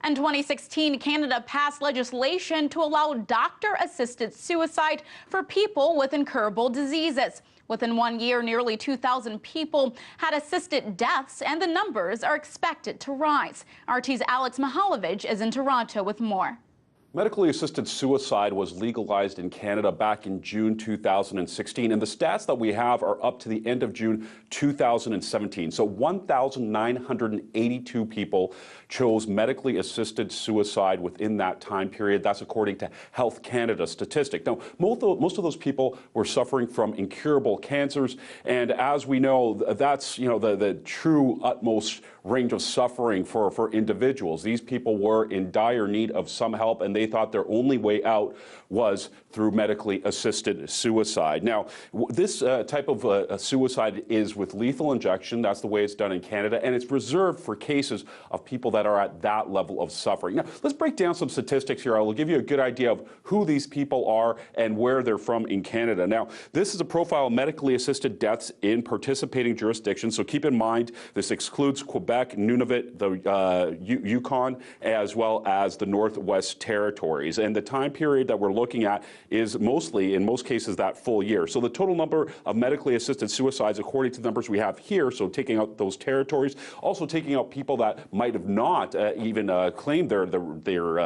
In 2016, Canada passed legislation to allow doctor-assisted suicide for people with incurable diseases. Within 1 year, nearly 2,000 people had assisted deaths, and the numbers are expected to rise. RT's Alex Mihailovich is in Toronto with more. Medically assisted suicide was legalized in Canada back in June 2016, and the stats that we have are up to the end of June 2017. So 1,982 people chose medically assisted suicide within that time period. That's according to Health Canada statistic. Now, most of those people were suffering from incurable cancers, and as we know, that's the true utmost range of suffering for individuals. These people were in dire need of some help, and they thought their only way out was through medically assisted suicide. Now, this type of suicide is with lethal injection. That's the way it's done in Canada, and it's reserved for cases of people that are at that level of suffering. Now, let's break down some statistics here. I will give you a good idea of who these people are and where they're from in Canada. Now, this is a profile of medically assisted deaths in participating jurisdictions, so keep in mind this excludes Quebec, Nunavut, the Yukon, as well as the Northwest Territories. And the time period that we're looking at is mostly, in most cases, that full year. So the total number of medically assisted suicides, according to the numbers we have here, so taking out those territories, also taking out people that might have not even claimed their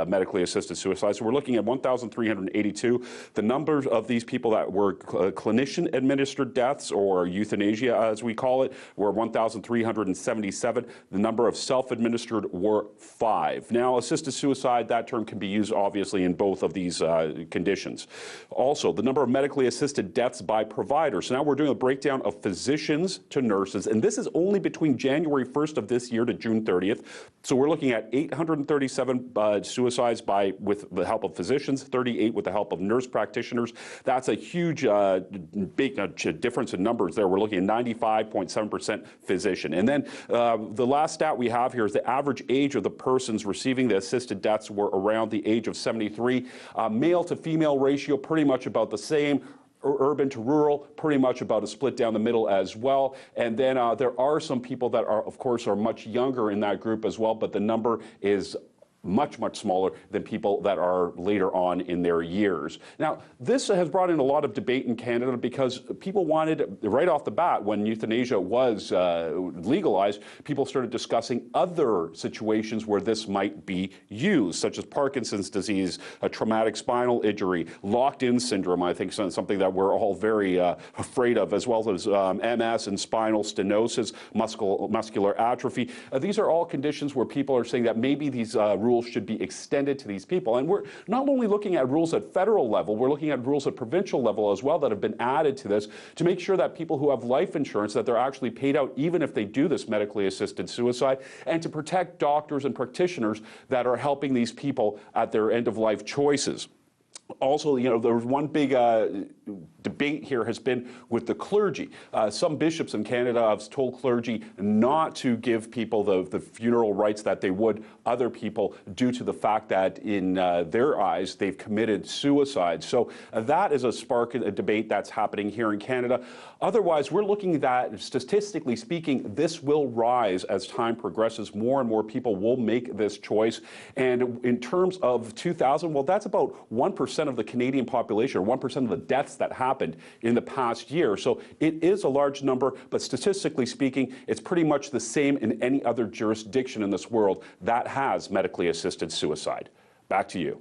medically assisted suicide. So we're looking at 1,382. The numbers of these people that were clinician-administered deaths, or euthanasia as we call it, were 1,377. The number of self-administered were 5. Now, assisted suicide, that term can be used obviously in both of these conditions. Also, the number of medically assisted deaths by providers. So now we're doing a breakdown of physicians to nurses, and this is only between January 1st of this year to June 30th. So we're looking at 837 suicides with the help of physicians, 38 with the help of nurse practitioners. That's a huge, big difference in numbers there. We're looking at 95.7% physician. And then the last stat we have here is the average age of the persons receiving the assisted deaths were around the age of 73. Male to female ratio pretty much about the same. Urban to rural, pretty much about a split down the middle as well. And then there are some people that are, of course, are much younger in that group as well, but the number is much smaller than people that are later on in their years. Now, this has brought in a lot of debate in Canada because people wanted, right off the bat, when euthanasia was legalized, people started discussing other situations where this might be used, such as Parkinson's disease, a traumatic spinal injury, locked-in syndrome, I think something that we're all very afraid of, as well as MS and spinal stenosis, muscular atrophy. These are all conditions where people are saying that maybe these rules should be extended to these people. And we're not only looking at rules at federal level, we're looking at rules at provincial level as well that have been added to this to make sure that people who have life insurance, that they're actually paid out even if they do this medically assisted suicide, and to protect doctors and practitioners that are helping these people at their end-of-life choices. Also, there was one big debate here has been with the clergy. Some bishops in Canada have told clergy not to give people the funeral rites that they would other people due to the fact that in their eyes they've committed suicide. So that is a spark of a debate that's happening here in Canada. Otherwise, we're looking at, statistically speaking, this will rise as time progresses. More and more people will make this choice. And in terms of 2000, well, that's about 1% of the Canadian population, or 1% of the deaths that happened in the past year. So it is a large number, but statistically speaking, it's pretty much the same in any other jurisdiction in this world that has medically assisted suicide. Back to you.